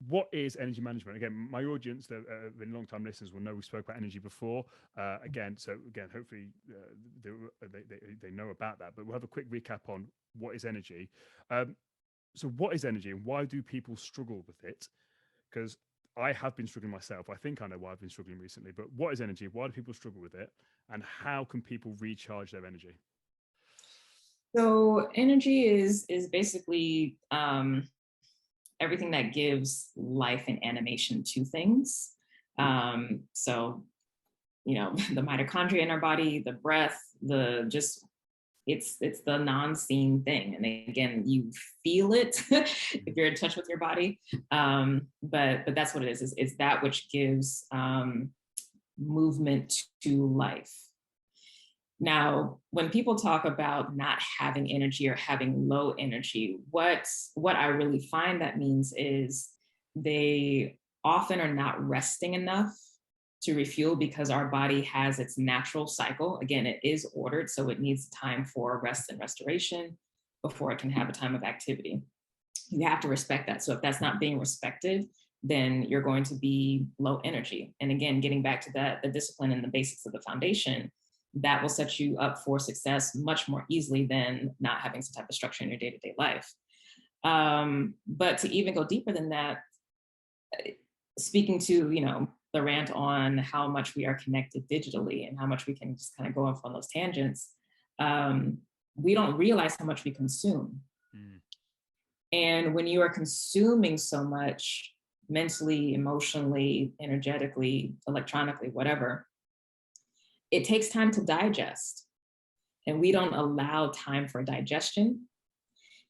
what is energy management? Again, my audience that have been long-time listeners will know we spoke about energy before. Hopefully they know about that, but we'll have a quick recap on what is energy. So what is energy, and why do people struggle with it? Because I have been struggling myself. I think I know why I've been struggling recently, but what is energy? Why do people struggle with it? And how can people recharge their energy? So energy is basically everything that gives life and animation to things. So, the mitochondria in our body, the breath, it's the non-seen thing. And again, you feel it if you're in touch with your body. But that's what it is. It's that which gives movement to life. Now, when people talk about not having energy or having low energy, what I really find that means is they often are not resting enough to refuel, because our body has its natural cycle. Again, it is ordered, so it needs time for rest and restoration before it can have a time of activity. You have to respect that. So if that's not being respected, then you're going to be low energy. And again, getting back to that, the discipline and the basics of the foundation, that will set you up for success much more easily than not having some type of structure in your day-to-day life. But to even go deeper than that, speaking to, the rant on how much we are connected digitally and how much we can just kind of go off on those tangents, we don't realize how much we consume. And when you are consuming so much mentally, emotionally, energetically, electronically, whatever, it takes time to digest. And we don't allow time for digestion.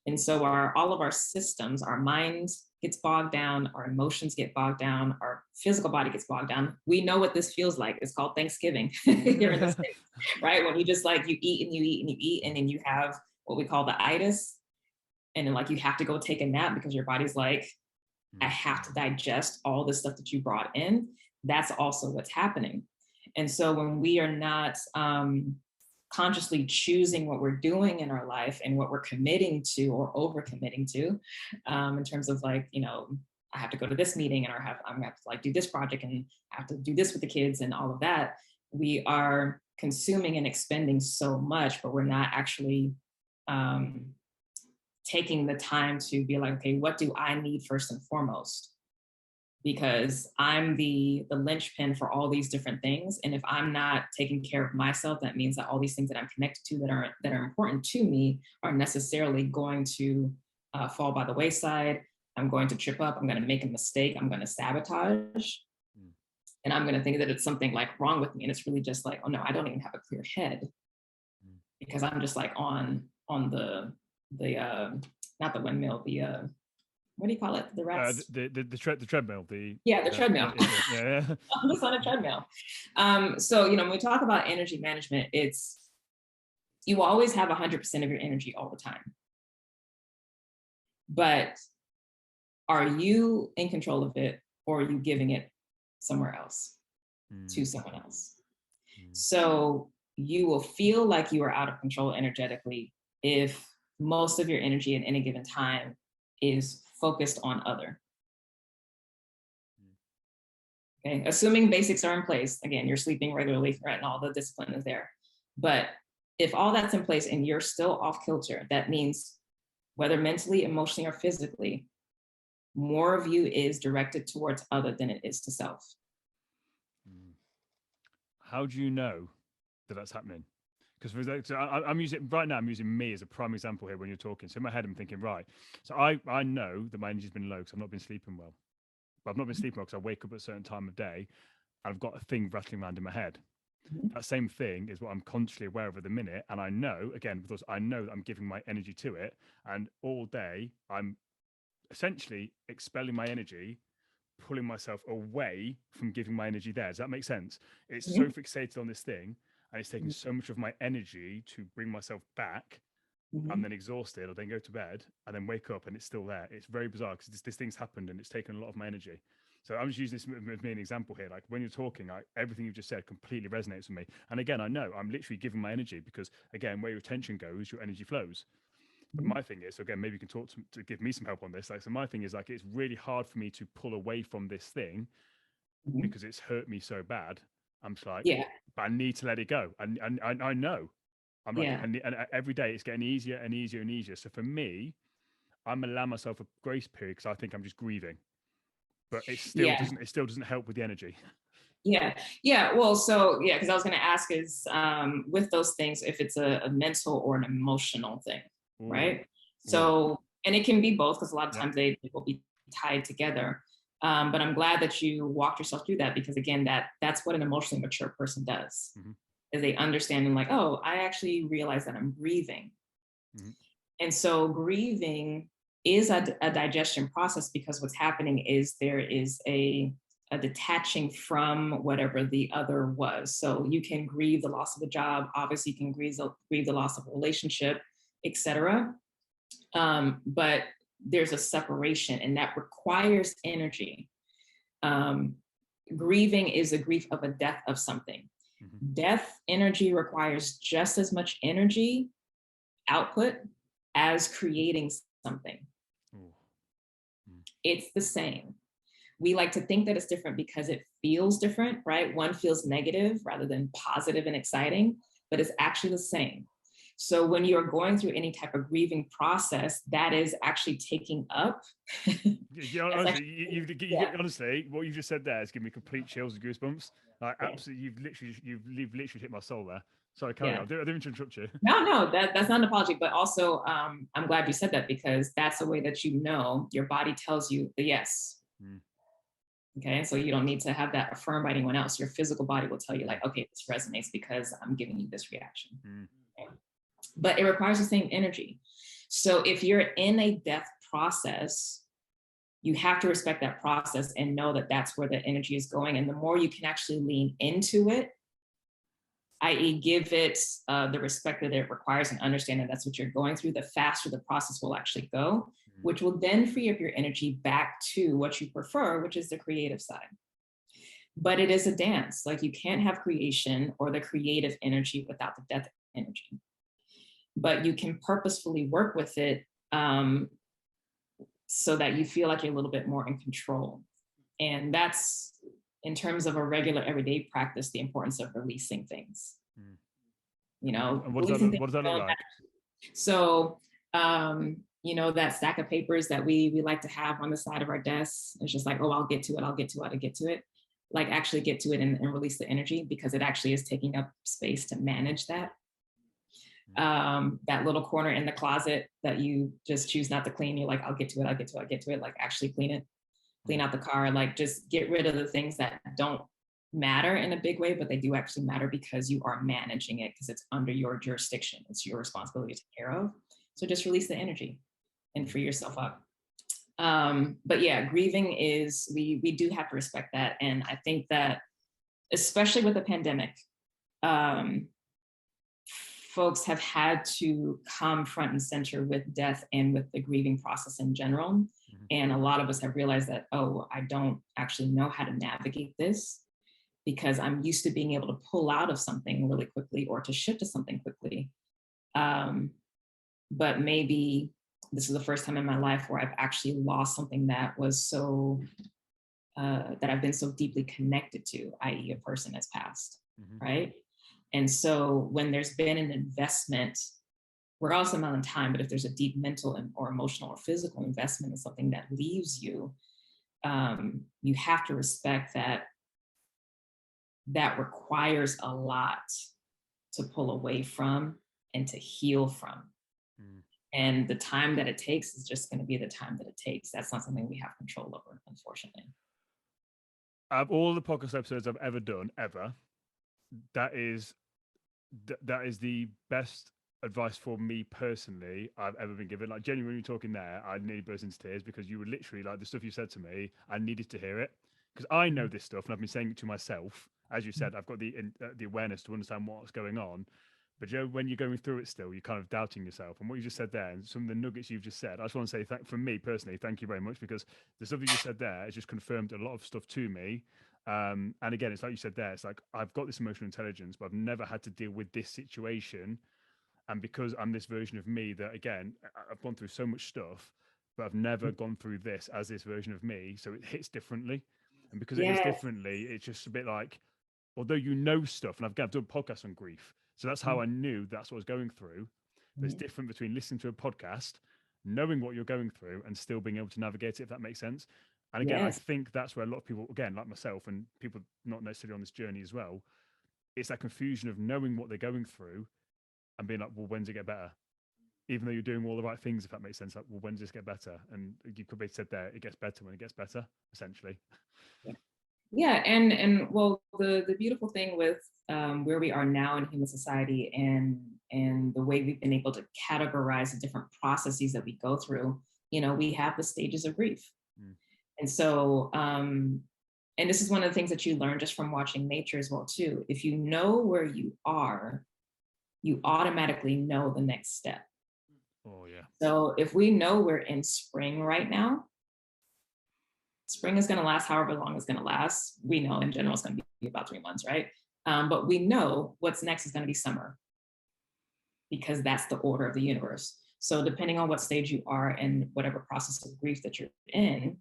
And so all of our systems, our minds gets bogged down, our emotions get bogged down, our physical body gets bogged down. We know what this feels like. It's called Thanksgiving here in the States, right? When you just you eat and you eat and you eat, and then you have what we call the itis. And then you have to go take a nap because your body's like, I have to digest all the stuff that you brought in. That's also what's happening. And so when we are not consciously choosing what we're doing in our life and what we're committing to or over committing to, in terms of I have to go to this meeting and I'm gonna have to do this project and I have to do this with the kids and all of that, we are consuming and expending so much, but we're not actually taking the time to be like, okay, what do I need first and foremost? Because I'm the linchpin for all these different things. And if I'm not taking care of myself, that means that all these things that I'm connected to that are important to me are necessarily going to fall by the wayside. I'm going to trip up. I'm going to make a mistake. I'm going to sabotage. And I'm going to think that it's something wrong with me. And it's really just oh no, I don't even have a clear head because I'm just on the not the windmill, what do you call it? The rats? The treadmill. The treadmill. Yeah. I'm just on a treadmill. So, when we talk about energy management, you always have 100% of your energy all the time. But are you in control of it, or are you giving it somewhere else to someone else? So you will feel like you are out of control energetically if most of your energy at any given time is focused on other. Okay, assuming basics are in place, again, you're sleeping regularly, right, and all the discipline is there. But if all that's in place and you're still off kilter, that means whether mentally, emotionally, or physically, more of you is directed towards other than it is to self. How do you know that that's happening? Because I'm using me as a prime example here when you're talking. So in my head, I'm thinking, right. So I know that my energy's been low because I've not been sleeping well. But I've not been sleeping well because I wake up at a certain time of day and I've got a thing rattling around in my head. That same thing is what I'm consciously aware of at the minute. And I know, again, because I know that I'm giving my energy to it. And all day, I'm essentially expelling my energy, pulling myself away from giving my energy there. Does that make sense? It's so fixated on this thing. And it's taking so much of my energy to bring myself back. I'm then exhausted. I'll then go to bed and then wake up and it's still there. It's very bizarre because this thing's happened and it's taken a lot of my energy. So I'm just using this as me an example here. When you're talking, everything you've just said completely resonates with me. And again, I know I'm literally giving my energy because, again, where your attention goes, your energy flows. But my thing is, so again, maybe you can talk to give me some help on this. So my thing is it's really hard for me to pull away from this thing because it's hurt me so bad. I'm just but I need to let it go. And I know. I'm and every day it's getting easier and easier and easier. So for me, I'm allowing myself a grace period because I think I'm just grieving. But it still doesn't help with the energy. Yeah. Well, so because I was going to ask is with those things, if it's a mental or an emotional thing, right? So, and it can be both because a lot of times they will be tied together. But I'm glad that you walked yourself through that because again, that's what an emotionally mature person does. Is they understand and oh, I actually realize that I'm grieving. And so grieving is a digestion process because what's happening is there is a detaching from whatever the other was. So you can grieve the loss of a job, obviously you can grieve the loss of a relationship, etc. But there's a separation and that requires energy. Grieving is a grief of a death of something. Death energy requires just as much energy output as creating something. It's the same. We like to think that it's different because it feels different, right? One feels negative rather than positive and exciting, but it's actually the same. So when you're going through any type of grieving process, that is actually taking up. Yeah, honestly, honestly, what you just said there is giving me complete chills and goosebumps. Like, Yeah. absolutely, you've literally hit my soul there. Sorry, carry Yeah. on. I didn't mean to interrupt you. No, that's not an apology, but also I'm glad you said that, because that's a way that your body tells you the yes. Mm. Okay, so you don't need to have that affirmed by anyone else. Your physical body will tell you, like, okay, this resonates because I'm giving you this reaction. Mm. Okay? But it requires the same energy. So if you're in a death process, you have to respect that process and know that that's where the energy is going. And the more you can actually lean into it, i.e., give it the respect that it requires and understand that that's what you're going through, the faster the process will actually go, which will then free up your energy back to what you prefer, which is the creative side. But it is a dance. Like, you can't have creation or the creative energy without the death energy. But you can purposefully work with it so that you feel like you're a little bit more in control. And that's, in terms of a regular everyday practice, the importance of releasing things. Mm. You know, and what does that look like? So, that stack of papers that we like to have on the side of our desks, it's just like, oh, I'll get to it. Like, actually get to it and release the energy, because it actually is taking up space to manage that. That little corner in the closet that you just choose not to clean, you're like, I'll get to it. Like, actually clean it, clean out the car, like, just get rid of the things that don't matter in a big way, but they do actually matter because you are managing it, because it's under your jurisdiction. It's your responsibility to take care of. So just release the energy and free yourself up. But yeah, grieving is, we do have to respect that. And I think that, especially with the pandemic, folks have had to come front and center with death and with the grieving process in general. Mm-hmm. And a lot of us have realized that, oh, I don't actually know how to navigate this, because I'm used to being able to pull out of something really quickly or to shift to something quickly. But maybe this is the first time in my life where I've actually lost something that was so, that I've been so deeply connected to, i.e. a person has passed, mm-hmm. right? And so when there's been an investment, regardless of amount of time, but if there's a deep mental or emotional or physical investment in something that leaves you, you have to respect that that requires a lot to pull away from and to heal from. Mm. And the time that it takes is just going to be the time that it takes. That's not something we have control over, unfortunately. Of all the podcast episodes I've ever done, that is the best advice for me personally I've ever been given. Like, genuinely, when you're talking there, I nearly burst into tears, because you were literally, like, the stuff you said to me, I needed to hear it, because I know this stuff and I've been saying it to myself. As you said, I've got the awareness to understand what's going on, but when you're going through it still, you're kind of doubting yourself. And what you just said there, and some of the nuggets you've just said, I just want to say, from me personally, thank you very much, because the stuff you just said there has just confirmed a lot of stuff to me. And again, it's like you said there, it's like, I've got this emotional intelligence, but I've never had to deal with this situation. And because I'm this version of me that, again, I've gone through so much stuff, but I've never gone through this as this version of me. So it hits differently. And because it hits differently, it's just a bit like, although you know stuff, and I've done podcasts on grief, so that's how I knew that's what I was going through. But it's different between listening to a podcast, knowing what you're going through, and still being able to navigate it, if that makes sense. And again, I think that's where a lot of people, again, like myself and people not necessarily on this journey as well, it's that confusion of knowing what they're going through and being like, well, when does it get better? Even though you're doing all the right things, if that makes sense. Like, well, when does this get better? And you could be said there, it gets better when it gets better, essentially. Yeah, and well, the beautiful thing with where we are now in human society, and the way we've been able to categorize the different processes that we go through, we have the stages of grief. And so, and this is one of the things that you learn just from watching nature as well, too. If you know where you are, you automatically know the next step. Oh, yeah. So if we know we're in spring right now, spring is going to last however long it's going to last. We know in general it's going to be about 3 months, right? But we know what's next is going to be summer, because that's the order of the universe. So depending on what stage you are and whatever process of grief that you're in,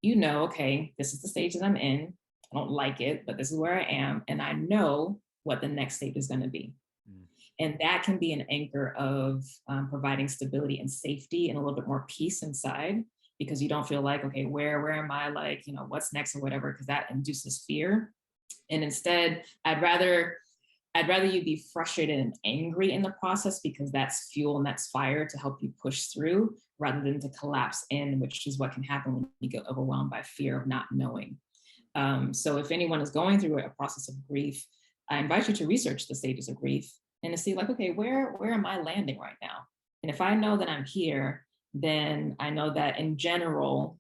you know, okay, this is the stage that I'm in. I don't like it, but this is where I am. And I know what the next stage is going to be. Mm. And that can be an anchor of providing stability and safety and a little bit more peace inside, because you don't feel like, okay, where am I, like, you know, what's next or whatever, because that induces fear. And instead, I'd rather you be frustrated and angry in the process, because that's fuel and that's fire to help you push through, rather than to collapse in, which is what can happen when you get overwhelmed by fear of not knowing. So if anyone is going through a process of grief, I invite you to research the stages of grief and to see, like, okay, where am I landing right now? And if I know that I'm here, then I know that in general,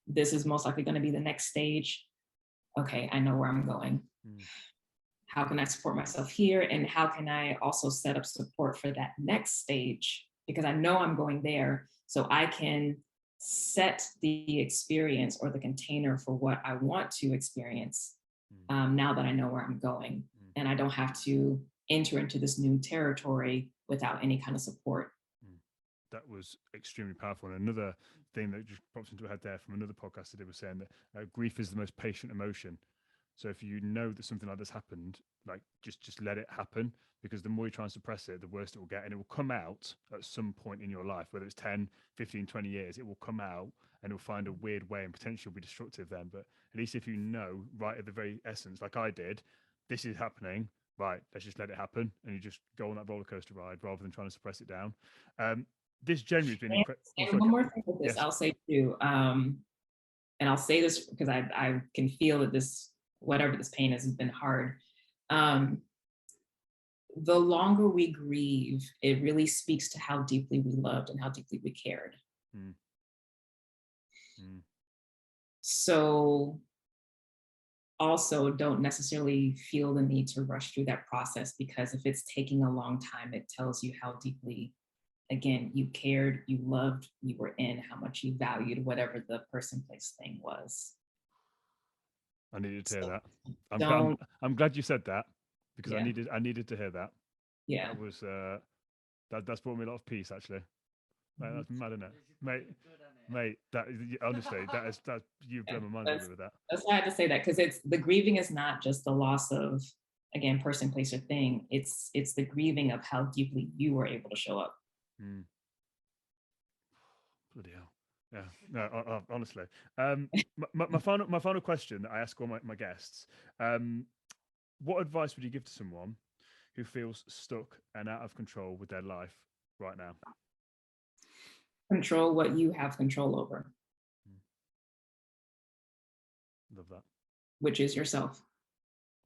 this is most likely going to be the next stage. Okay, I know where I'm going. Mm. How can I support myself here? And how can I also set up support for that next stage? Because I know I'm going there, so I can set the experience or the container for what I want to experience now that I know where I'm going. And I don't have to enter into this new territory without any kind of support. That was extremely powerful. And another thing that just pops into my head there from another podcast I did was saying that grief is the most patient emotion. So if you know that something like this happened, like just let it happen, because the more you try and suppress it, the worse it will get. And it will come out at some point in your life, whether it's 10, 15, 20 years, it will come out and it will find a weird way and potentially be destructive then. But at least if you know right at the very essence, like I did, this is happening, right, let's just let it happen. And you just go on that roller coaster ride rather than trying to suppress it down. This January has been incredible. And one more thing with this, yes. I'll say too, and I'll say this because I can feel that this, whatever this pain has been hard. The longer we grieve, it really speaks to how deeply we loved and how deeply we cared. Mm. Mm. So also don't necessarily feel the need to rush through that process, because if it's taking a long time, it tells you how deeply, again, you cared, you loved, you were in, how much you valued whatever the person, place, thing was. I needed to hear that. I'm glad you said that, because I needed to hear that. Yeah. That was that's brought me a lot of peace, actually. Mate, that's mad, isn't it? Mate, that honestly, that you've blown my mind over with that. That's why I had to say that, because it's the grieving is not just the loss of, again, person, place, or thing. It's the grieving of how deeply you were able to show up. Mm. Bloody hell. Yeah, no, honestly. My final question that I ask all my guests: what advice would you give to someone who feels stuck and out of control with their life right now? Control what you have control over. Love that. Which is yourself.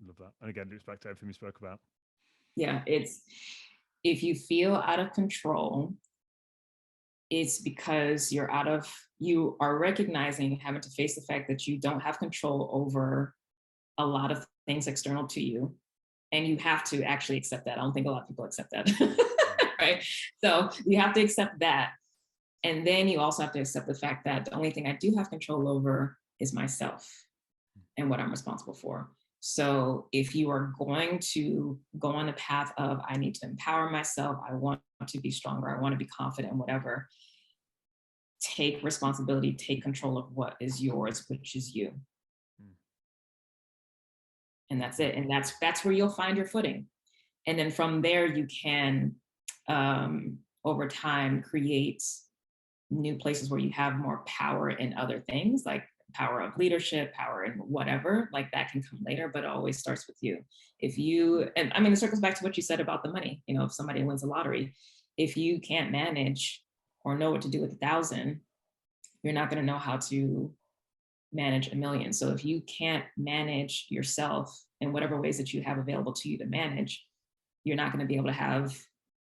Love that. And again, looks back to everything we spoke about. Yeah, it's, if you feel out of control, it's because you are recognizing, having to face the fact that you don't have control over a lot of things external to you. And you have to actually accept that. I don't think a lot of people accept that, right? So you have to accept that. And then you also have to accept the fact that the only thing I do have control over is myself and what I'm responsible for. So if you are going to go on the path of, I need to empower myself, I want to be stronger, I want to be confident, whatever, take responsibility, take control of what is yours, which is you. And that's it. And that's where you'll find your footing. And then from there, you can, over time, create new places where you have more power in other things, like power of leadership, power in whatever, like that can come later, but it always starts with you. If you, and I mean, it circles back to what you said about the money. You know, if somebody wins a lottery, if you can't manage or know what to do with 1,000, you're not going to know how to manage 1,000,000. So if you can't manage yourself in whatever ways that you have available to you to manage, you're not going to be able to have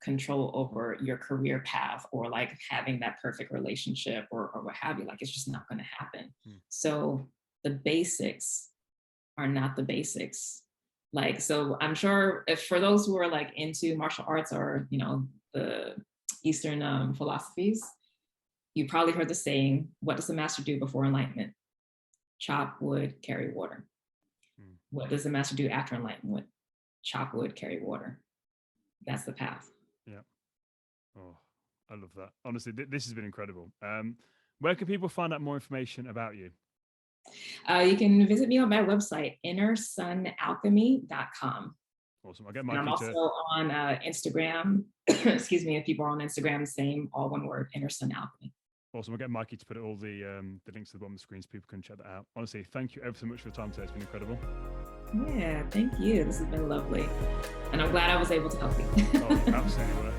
control over your career path or like having that perfect relationship or what have you. Like, it's just not going to happen. So the basics are not the basics. Like, so I'm sure if for those who are like into martial arts or, you know, the Eastern philosophies, you probably heard the saying, what does the master do before enlightenment? Chop wood, carry water. What does the master do after enlightenment? Chop wood, carry water. That's the path. Yeah. Oh, I love that. Honestly, this has been incredible. Where can people find out more information about you? You can visit me on my website, innersunalchemy.com. Awesome. I'll get And Mikey I'm also on Instagram. Excuse me, if people are on Instagram, same, all one word, Inner Sun Alchemy. Awesome. We'll get Mikey to put all the links to the bottom of the screen so people can check that out. Honestly, thank you ever so much for your time today. It's been incredible. Yeah, thank you. This has been lovely. And I'm glad I was able to help you. Oh, absolutely.